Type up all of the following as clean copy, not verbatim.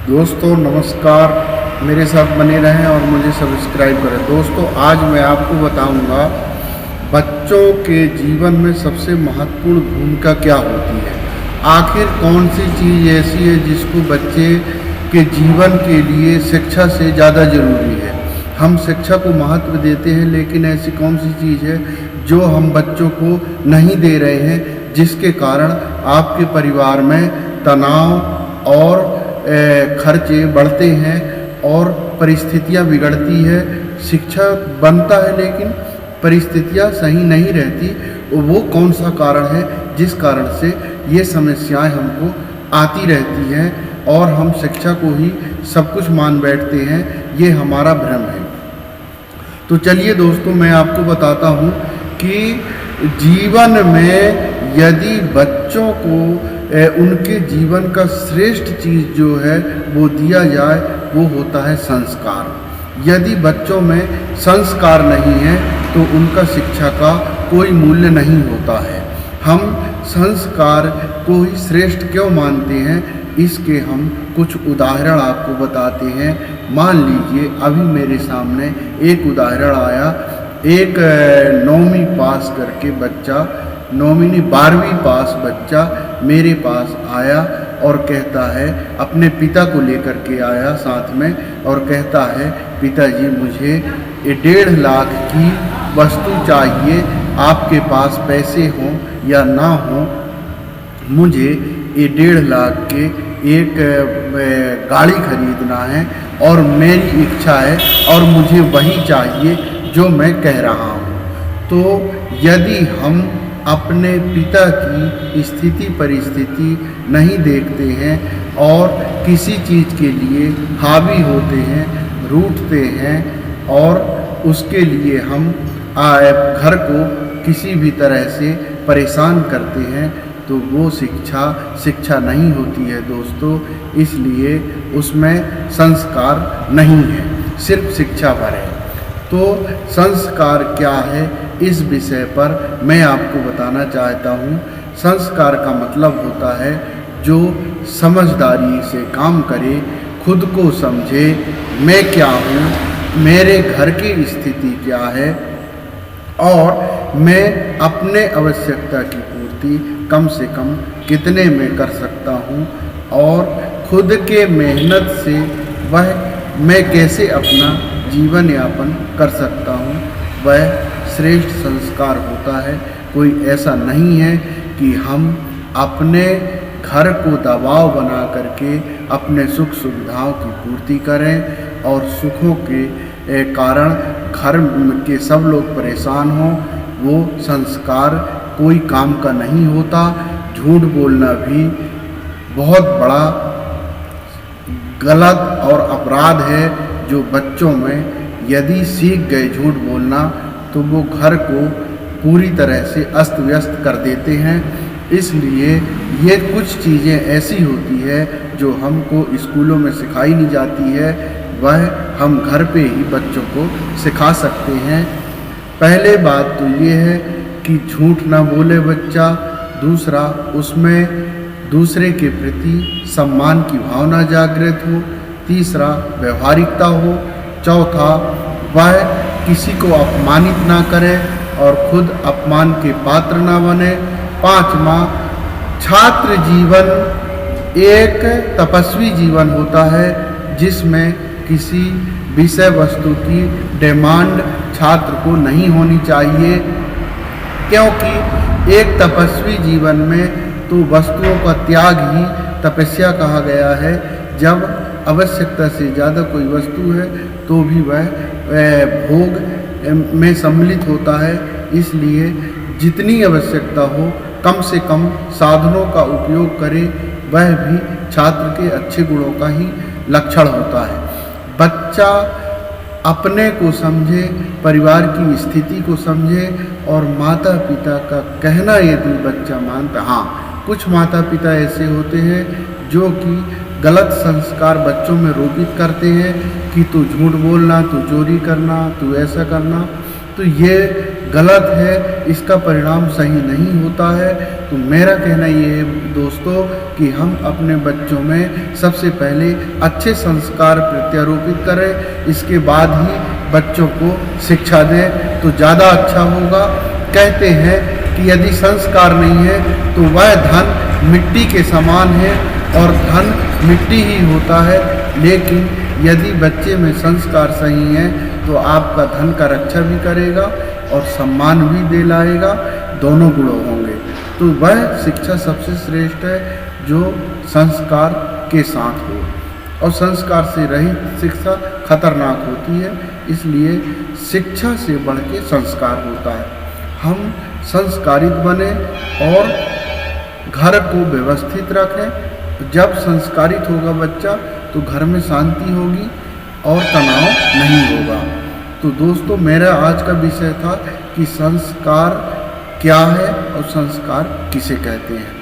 दोस्तों नमस्कार, मेरे साथ बने रहें और मुझे सब्सक्राइब करें। दोस्तों आज मैं आपको बताऊंगा बच्चों के जीवन में सबसे महत्वपूर्ण भूमिका क्या होती है। आखिर कौन सी चीज़ ऐसी है जिसको बच्चे के जीवन के लिए शिक्षा से ज़्यादा ज़रूरी है। हम शिक्षा को महत्व देते हैं, लेकिन ऐसी कौन सी चीज़ है जो हम बच्चों को नहीं दे रहे हैं, जिसके कारण आपके परिवार में तनाव और खर्चे बढ़ते हैं और परिस्थितियां बिगड़ती है। शिक्षा बनता है लेकिन परिस्थितियां सही नहीं रहती। वो कौन सा कारण है जिस कारण से ये समस्याएं हमको आती रहती हैं और हम शिक्षा को ही सब कुछ मान बैठते हैं। ये हमारा भ्रम है। तो चलिए दोस्तों, मैं आपको बताता हूँ कि जीवन में यदि बच्चों को उनके जीवन का श्रेष्ठ चीज़ जो है वो दिया जाए, वो होता है संस्कार। यदि बच्चों में संस्कार नहीं है तो उनका शिक्षा का कोई मूल्य नहीं होता है। हम संस्कार को ही श्रेष्ठ क्यों मानते हैं, इसके हम कुछ उदाहरण आपको बताते हैं। मान लीजिए अभी मेरे सामने एक उदाहरण आया। एक 9वीं पास करके बच्चा, 9वीं नहीं 12वीं पास बच्चा मेरे पास आया और कहता है, अपने पिता को लेकर के आया साथ में, और कहता है पिताजी मुझे 1.5 लाख की वस्तु चाहिए, आपके पास पैसे हों या ना हों, मुझे 1.5 लाख के एक गाड़ी खरीदना है और मेरी इच्छा है और मुझे वही चाहिए जो मैं कह रहा हूँ। तो यदि हम अपने पिता की स्थिति परिस्थिति नहीं देखते हैं और किसी चीज़ के लिए हावी होते हैं, रूठते हैं और उसके लिए हम घर को किसी भी तरह से परेशान करते हैं, तो वो शिक्षा नहीं होती है दोस्तों। इसलिए उसमें संस्कार नहीं है, सिर्फ शिक्षा भर है। तो संस्कार क्या है, इस विषय पर मैं आपको बताना चाहता हूँ। संस्कार का मतलब होता है जो समझदारी से काम करे, खुद को समझे, मैं क्या हूँ, मेरे घर की स्थिति क्या है और मैं अपने आवश्यकता की पूर्ति कम से कम कितने में कर सकता हूँ और खुद के मेहनत से वह मैं कैसे अपना जीवन यापन कर सकता हूँ, वह श्रेष्ठ संस्कार होता है। कोई ऐसा नहीं है कि हम अपने घर को दबाव बना करके अपने सुख सुविधाओं की पूर्ति करें और सुखों के कारण घर के सब लोग परेशान हों। वो संस्कार कोई काम का नहीं होता। झूठ बोलना भी बहुत बड़ा गलत और अपराध है, जो बच्चों में यदि सीख गए झूठ बोलना तो वो घर को पूरी तरह से अस्त व्यस्त कर देते हैं। इसलिए ये कुछ चीज़ें ऐसी होती है जो हमको स्कूलों में सिखाई नहीं जाती है, वह हम घर पे ही बच्चों को सिखा सकते हैं। पहले बात तो ये है कि झूठ ना बोले बच्चा। दूसरा, उसमें दूसरे के प्रति सम्मान की भावना जागृत हो। तीसरा, व्यवहारिकता हो। चौथा, वह किसी को अपमानित ना करे और खुद अपमान के पात्र ना बने। पांचवा, छात्र जीवन एक तपस्वी जीवन होता है जिसमें किसी विषय वस्तु की डिमांड छात्र को नहीं होनी चाहिए, क्योंकि एक तपस्वी जीवन में तो वस्तुओं का त्याग ही तपस्या कहा गया है। जब आवश्यकता से ज़्यादा कोई वस्तु है तो भी वह भोग में सम्मिलित होता है। इसलिए जितनी आवश्यकता हो कम से कम साधनों का उपयोग करे, वह भी छात्र के अच्छे गुणों का ही लक्षण होता है। बच्चा अपने को समझे, परिवार की स्थिति को समझे और माता पिता का कहना यदि बच्चा मानता। हाँ, कुछ माता पिता ऐसे होते हैं जो कि गलत संस्कार बच्चों में रोपित करते हैं कि तू झूठ बोलना, तू चोरी करना, तू ऐसा करना। तो ये गलत है, इसका परिणाम सही नहीं होता है। तो मेरा कहना ये है दोस्तों कि हम अपने बच्चों में सबसे पहले अच्छे संस्कार प्रत्यारोपित करें, इसके बाद ही बच्चों को शिक्षा दें तो ज़्यादा अच्छा होगा। कहते हैं कि यदि संस्कार नहीं है तो वह धन मिट्टी के समान है और धन मिट्टी ही होता है, लेकिन यदि बच्चे में संस्कार सही हैं तो आपका धन का रक्षा भी करेगा और सम्मान भी दिलाएगा, दोनों गुण होंगे। तो वह शिक्षा सबसे श्रेष्ठ है जो संस्कार के साथ हो, और संस्कार से रहित शिक्षा खतरनाक होती है। इसलिए शिक्षा से बढ़ के संस्कार होता है। हम संस्कारित बने और घर को व्यवस्थित रखें। जब संस्कारित होगा बच्चा तो घर में शांति होगी और तनाव नहीं होगा। तो दोस्तों मेरा आज का विषय था कि संस्कार क्या है और संस्कार किसे कहते हैं।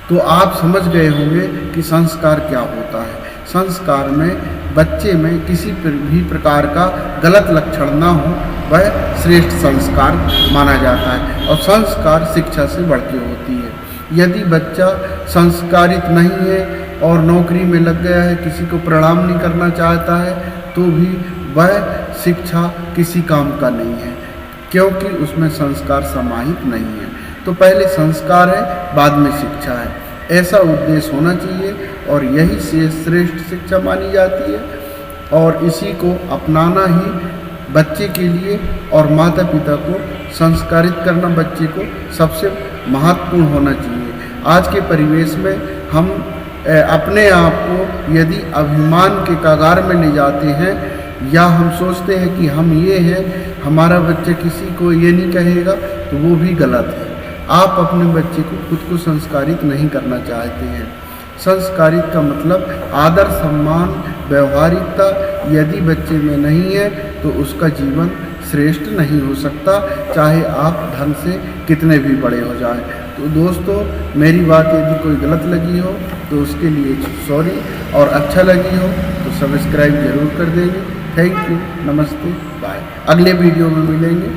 तो आप समझ गए होंगे कि संस्कार क्या होता है। संस्कार में बच्चे में किसी भी प्रकार का गलत लक्षण ना हो, वह श्रेष्ठ संस्कार माना जाता है, और संस्कार शिक्षा से बढ़ के होती है। यदि बच्चा संस्कारित नहीं है और नौकरी में लग गया है, किसी को प्रणाम नहीं करना चाहता है, तो भी वह शिक्षा किसी काम का नहीं है, क्योंकि उसमें संस्कार समाहित नहीं है। तो पहले संस्कार है, बाद में शिक्षा है, ऐसा उद्देश्य होना चाहिए, और यही से श्रेष्ठ शिक्षा मानी जाती है। और इसी को अपनाना ही बच्चे के लिए और माता पिता को संस्कारित करना बच्चे को सबसे महत्वपूर्ण होना चाहिए। आज के परिवेश में हम अपने आप को यदि अभिमान के कगार में ले जाते हैं, या हम सोचते हैं कि हम ये हैं, हमारा बच्चा किसी को ये नहीं कहेगा, तो वो भी गलत है। आप अपने बच्चे को खुद को संस्कारित नहीं करना चाहते हैं। संस्कारित का मतलब आदर, सम्मान, व्यवहारिकता यदि बच्चे में नहीं है तो उसका जीवन श्रेष्ठ नहीं हो सकता, चाहे आप धन से कितने भी बड़े हो जाएं। तो दोस्तों मेरी बात यदि कोई गलत लगी हो तो उसके लिए सॉरी, और अच्छा लगी हो तो सब्सक्राइब जरूर कर देंगे। थैंक यू, नमस्ते, बाय। अगले वीडियो में मिलेंगे।